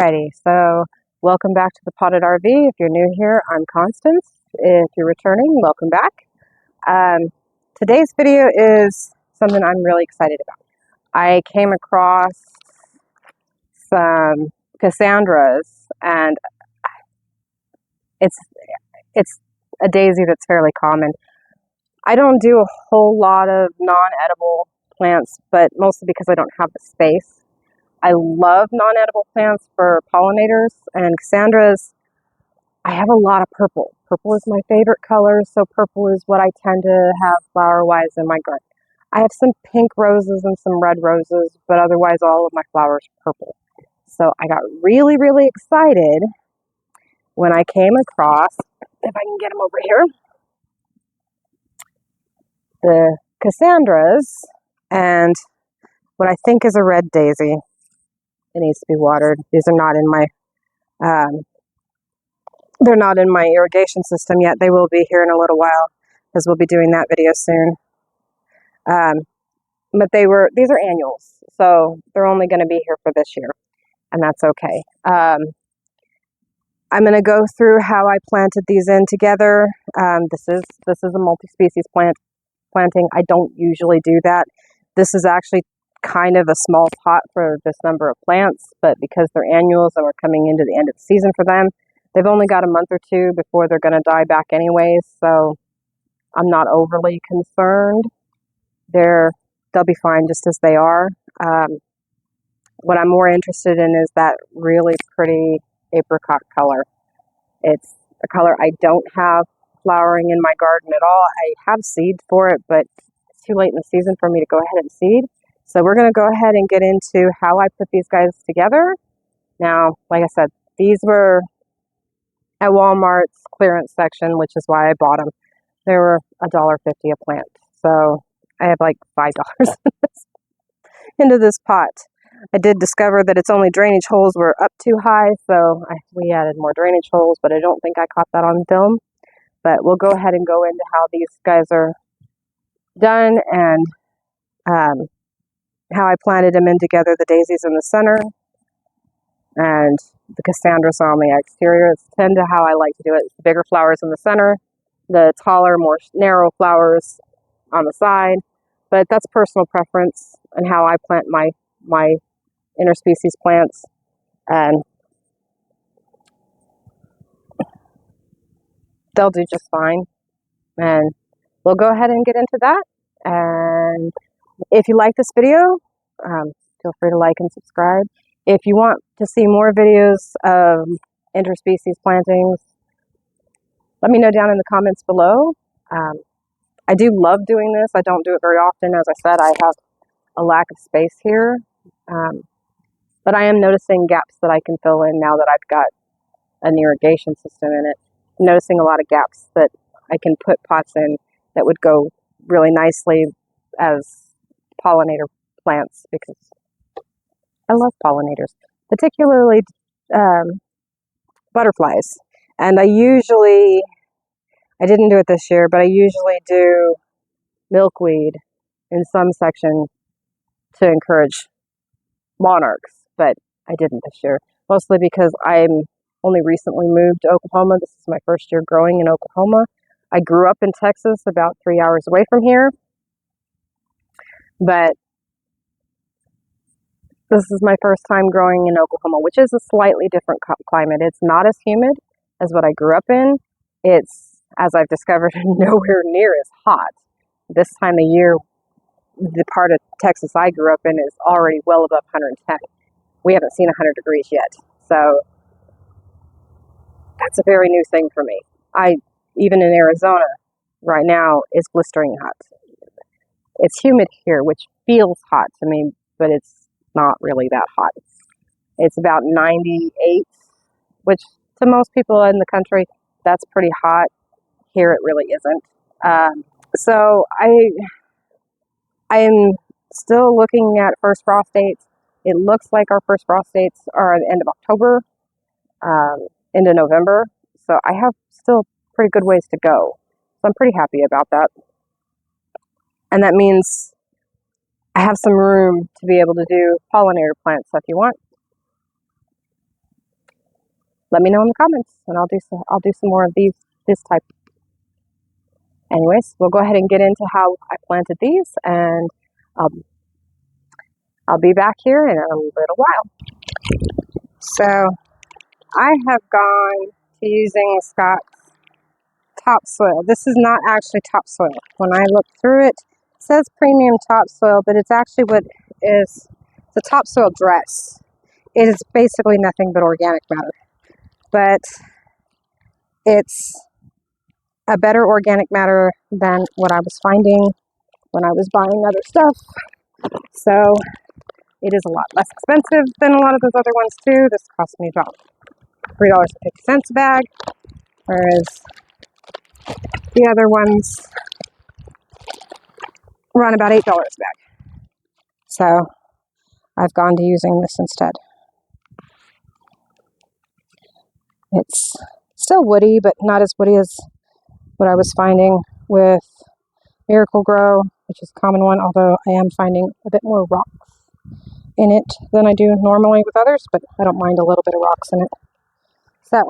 Alrighty, so welcome back to the Potted RV. If you're new here, I'm Constance. If you're returning, welcome back. Today's video is something I'm really excited about. I came across some Cassandras, and it's a daisy that's fairly common. I don't do a whole lot of non-edible plants, but mostly because I don't have the space. I love non-edible plants for pollinators, and Cassandra's, I have a lot of purple. Purple is my favorite color, so purple is what I tend to have flower-wise in my garden. I have some pink roses and some red roses, but otherwise all of my flowers are purple. So I got really, really excited when I came across, if I can get them over here, the Cassandras and what I think is a red daisy. It needs to be watered. These are not in my, they're not in my irrigation system yet. They will be here in a little while, because we'll be doing that video soon. But these are annuals, so they're only going to be here for this year, and that's okay. I'm going to go through how I planted these in together. This is a multi-species planting. I don't usually do that. This is actually kind of a small pot for this number of plants, but because they're annuals and we're coming into the end of the season for them, they've only got a month or two before they're going to die back anyways, so I'm not overly concerned. They'll be fine just as they are. What I'm more interested in is that really pretty apricot color. It's a color I don't have flowering in my garden at all. I have seed for it, but it's too late in the season for me to go ahead and seed. So we're going to go ahead and get into how I put these guys together. Now, like I said, these were at Walmart's clearance section, which is why I bought them. They were $1.50 a plant. So I have like $5 into this pot. I did discover that its only drainage holes were up too high, so we added more drainage holes, but I don't think I caught that on film. But we'll go ahead and go into how these guys are done and how I planted them in together, the daisies in the center and the Cassandras on the exterior. It's tend to how I like to do it. It's the bigger flowers in the center, the taller, more narrow flowers on the side. But that's personal preference and how I plant my interspecies plants. And they'll do just fine. And we'll go ahead and get into that. And if you like this video, feel free to like and subscribe. If you want to see more videos of interspecies plantings, let me know down in the comments below. I do love doing this. I don't do it very often. As I said, I have a lack of space here. But I am noticing gaps that I can fill in now that I've got an irrigation system in it. I'm noticing a lot of gaps that I can put pots in that would go really nicely as pollinator plants, because I love pollinators, particularly butterflies. And I didn't do it this year, but I usually do milkweed in some section to encourage monarchs, but I didn't this year, mostly because I'm only recently moved to Oklahoma. This is my first year growing in Oklahoma. I grew up in Texas, about 3 hours away from here, but this is my first time growing in Oklahoma, which is a slightly different climate. It's not as humid as what I grew up in. It's, as I've discovered, nowhere near as hot. This time of year, the part of Texas I grew up in is already well above 110. We haven't seen 100 degrees yet. So that's a very new thing for me. Even in Arizona right now, it's blistering hot. It's humid here, which feels hot to me, but it's not really that hot. It's about 98, which to most people in the country, that's pretty hot. Here it really isn't. So I'm still looking at first frost dates. It looks like our first frost dates are at the end of October, into November. So I have still pretty good ways to go. So I'm pretty happy about that. And that means I have some room to be able to do pollinator plants. So if you want let me know in the comments, and I'll do some more of this type. Anyways, we'll go ahead and get into how I planted these, and I'll be back here in a little while. So I have gone to using Scott's topsoil. This is not actually topsoil. When I look through it, it says premium topsoil, but it's actually what is the topsoil dress. It is basically nothing but organic matter, but it's a better organic matter than what I was finding when I was buying other stuff. So it is a lot less expensive than a lot of those other ones too. This cost me about $3.50 a bag, whereas the other ones run about $8 a bag. So I've gone to using this instead. It's still woody, but not as woody as what I was finding with Miracle Grow, which is a common one, although I am finding a bit more rocks in it than I do normally with others, but I don't mind a little bit of rocks in it. So I'm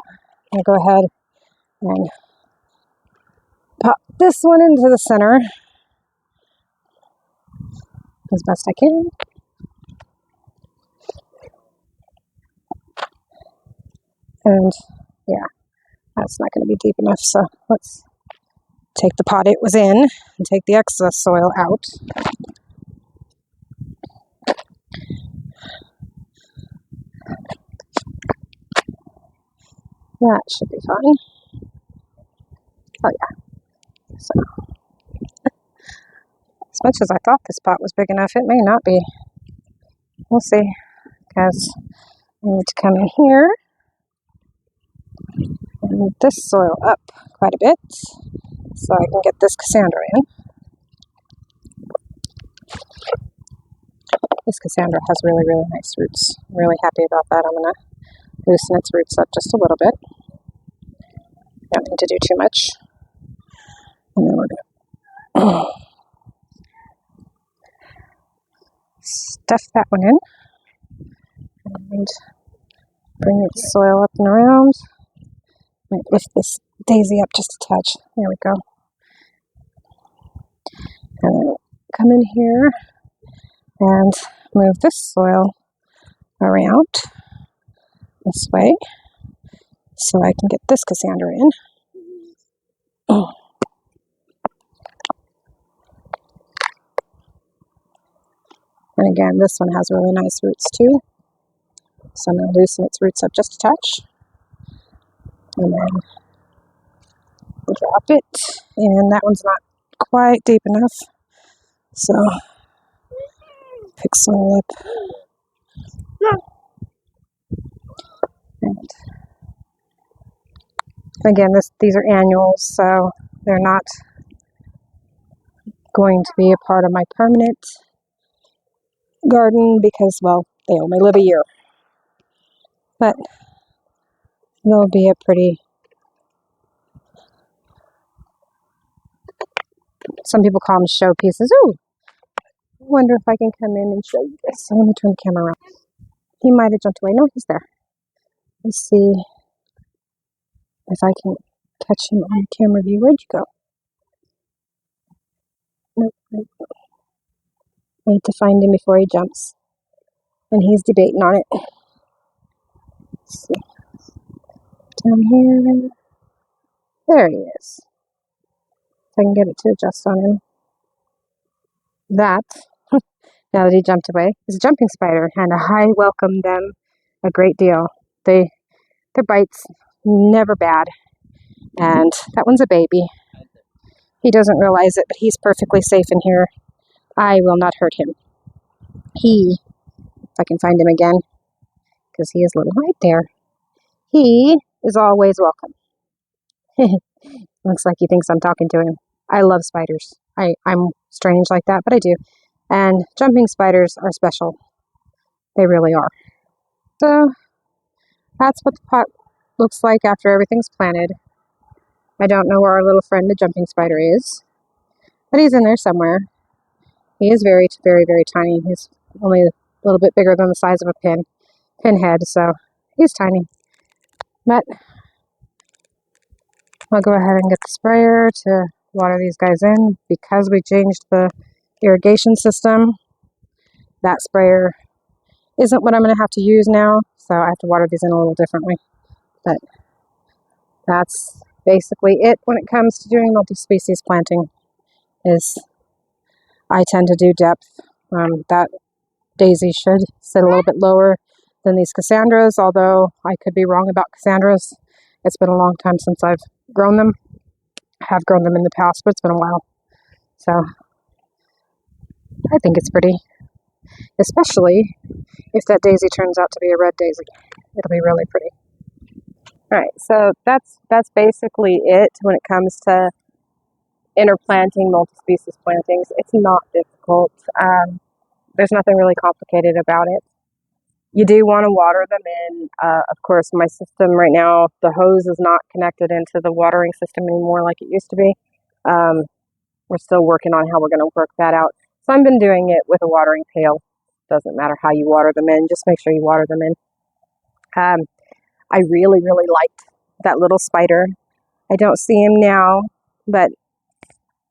going to go ahead and pop this one into the center as best I can. And yeah, that's not going to be deep enough, so let's take the pot it was in and take the excess soil out. That should be fine. Oh yeah. So, as much as I thought this pot was big enough, it may not be. We'll see, because I need to come in here and move this soil up quite a bit so I can get this Cassandra in. This Cassandra has really, really nice roots. I'm really happy about that. I'm going to loosen its roots up just a little bit. Don't need to do too much. And then we're going to stuff that one in and bring its soil up and around. Might lift this daisy up just a touch. There we go. And then come in here and move this soil around this way so I can get this Cassandra in. And again, this one has really nice roots too. So I'm going to loosen its roots up just a touch. And then drop it. And that one's not quite deep enough. So pick soil up. And again, these are annuals, so they're not going to be a part of my permanent garden because, well, they only live a year. But they'll be a pretty, some people call them showpieces. Ooh, I wonder if I can come in and show you this. So let me turn the camera around. He might have jumped away. No, he's there. Let's see if I can catch him on camera view. Where'd you go? Nope. I need to find him before he jumps. And he's debating on it. Let's see. Down here. There he is. If I can get it to adjust on him. That, now that he jumped away, is a jumping spider, and I welcome them a great deal. Their bite's never bad. And that one's a baby. He doesn't realize it, but he's perfectly safe in here. I will not hurt him. If I can find him again, because he is little right there. He is always welcome. Looks like he thinks I'm talking to him. I love spiders. I'm strange like that, but I do. And jumping spiders are special. They really are. So that's what the pot looks like after everything's planted. I don't know where our little friend, the jumping spider, is, but he's in there somewhere. He is very, very, very tiny. He's only a little bit bigger than the size of a pinhead, so he's tiny. But I'll go ahead and get the sprayer to water these guys in. Because we changed the irrigation system, that sprayer isn't what I'm going to have to use now, so I have to water these in a little differently. But that's basically it when it comes to doing multi-species planting. Is I tend to do depth. That daisy should sit a little bit lower than these Cassandras, although I could be wrong about Cassandras. It's been a long time since I've grown them. I have grown them in the past, but it's been a while. So I think it's pretty, especially if that daisy turns out to be a red daisy. It'll be really pretty. All right, so that's basically it when it comes to interplanting, multi-species plantings. It's not difficult. There's nothing really complicated about it. You do want to water them in. Of course, my system right now, the hose is not connected into the watering system anymore like it used to be. We're still working on how we're going to work that out. So I've been doing it with a watering pail. Doesn't matter how you water them in, just make sure you water them in. I really, really liked that little spider. I don't see him now, but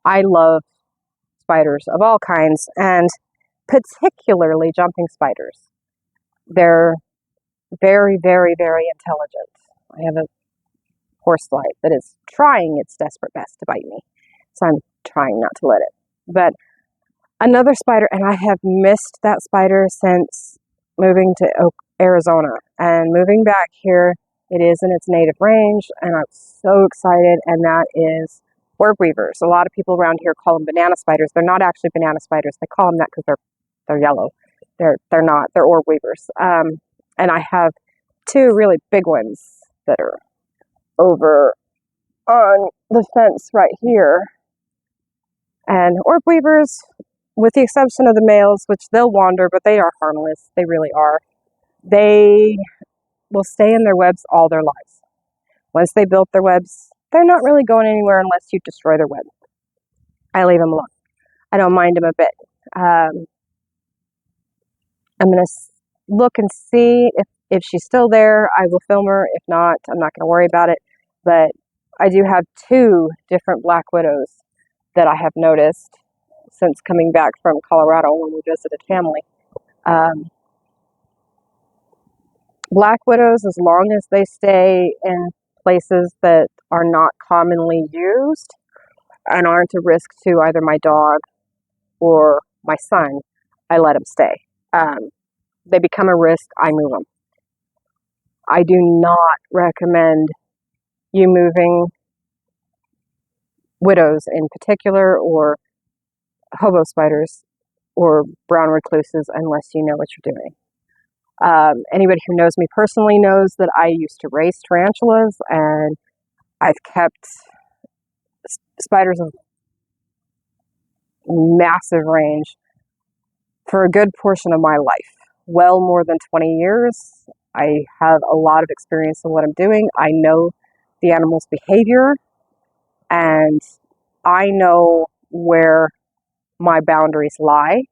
I love spiders of all kinds, and particularly jumping spiders. They're very, very, very intelligent. I have a horsefly that is trying its desperate best to bite me, so I'm trying not to let it. But another spider, and I have missed that spider since moving to Arizona, and moving back here, it is in its native range, and I'm so excited, and that is orb weavers. A lot of people around here call them banana spiders. They're not actually banana spiders. They call them that because they're yellow. They're not. They're orb weavers. And I have two really big ones that are over on the fence right here. And orb weavers, with the exception of the males, which they'll wander, but they are harmless. They really are. They will stay in their webs all their lives. Once they built their webs, they're not really going anywhere unless you destroy their web. I leave them alone. I don't mind them a bit. I'm going to look and see if she's still there. I will film her. If not, I'm not going to worry about it. But I do have two different black widows that I have noticed since coming back from Colorado when we visited family. Black widows, as long as they stay in places that are not commonly used and aren't a risk to either my dog or my son, I let them stay. They become a risk, I move them. I do not recommend you moving widows in particular, or hobo spiders, or brown recluses unless you know what you're doing. Anybody who knows me personally knows that I used to raise tarantulas, and I've kept spiders of massive range for a good portion of my life. Well more than 20 years. I have a lot of experience in what I'm doing. I know the animal's behavior, and I know where my boundaries lie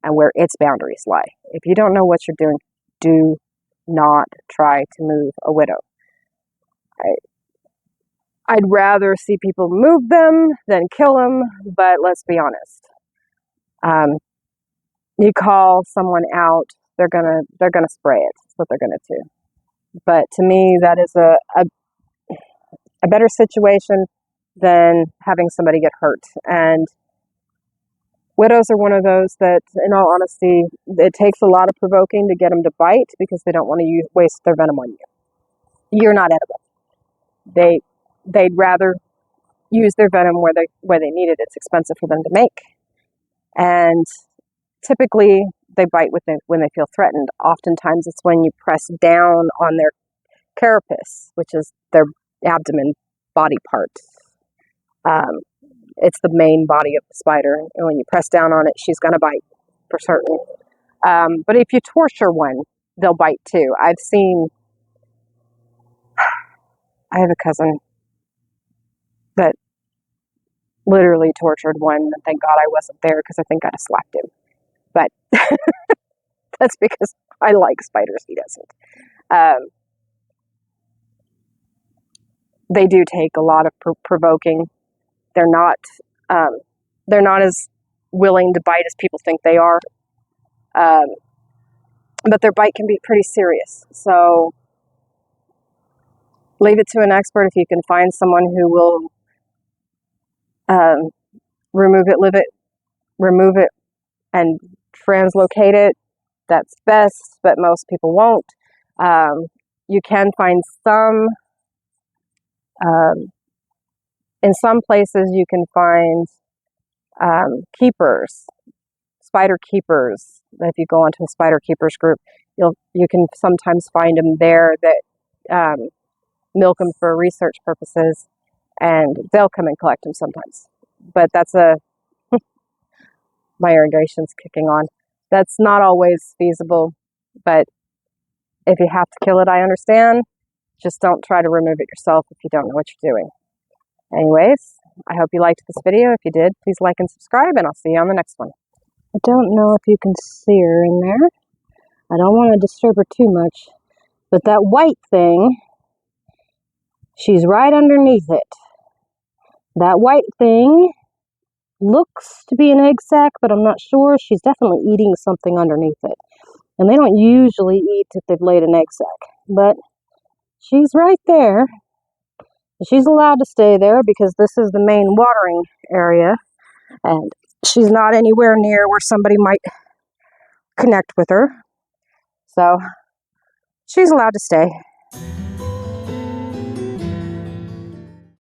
and where its boundaries lie. If you don't know what you're doing, do not try to move a widow. I'd rather see people move them than kill them, but let's be honest. You call someone out, they're gonna spray it. That's what they're gonna do. But to me, that is a better situation than having somebody get hurt. And widows are one of those that, in all honesty, it takes a lot of provoking to get them to bite because they don't want to waste their venom on you. You're not edible. They'd rather use their venom where they need it. It's expensive for them to make, and typically they bite when they feel threatened. Oftentimes it's when you press down on their carapace, which is their abdomen body part. It's the main body of the spider, and when you press down on it, she's going to bite for certain. But if you torture one, they'll bite too. I have a cousin that literally tortured one, and thank God I wasn't there because I think I'd have slapped him. But that's because I like spiders, he doesn't. they do take a lot of provoking. They're not as willing to bite as people think they are, but their bite can be pretty serious. So leave it to an expert. If you can find someone who will remove it, and translocate it, that's best, but most people won't. You can find some, in some places you can find keepers, spider keepers. If you go onto a spider keepers group, you can sometimes find them there that milk them for research purposes, and they'll come and collect them sometimes. But that's my irrigation's kicking on. That's not always feasible, but if you have to kill it, I understand. Just don't try to remove it yourself if you don't know what you're doing. Anyways, I hope you liked this video. If you did, please like and subscribe, and I'll see you on the next one. I don't know if you can see her in there. I don't want to disturb her too much, but that white thing, she's right underneath it. That white thing looks to be an egg sac, but I'm not sure. She's definitely eating something underneath it. And they don't usually eat if they've laid an egg sac, but she's right there. She's allowed to stay there because this is the main watering area, and she's not anywhere near where somebody might connect with her. So she's allowed to stay.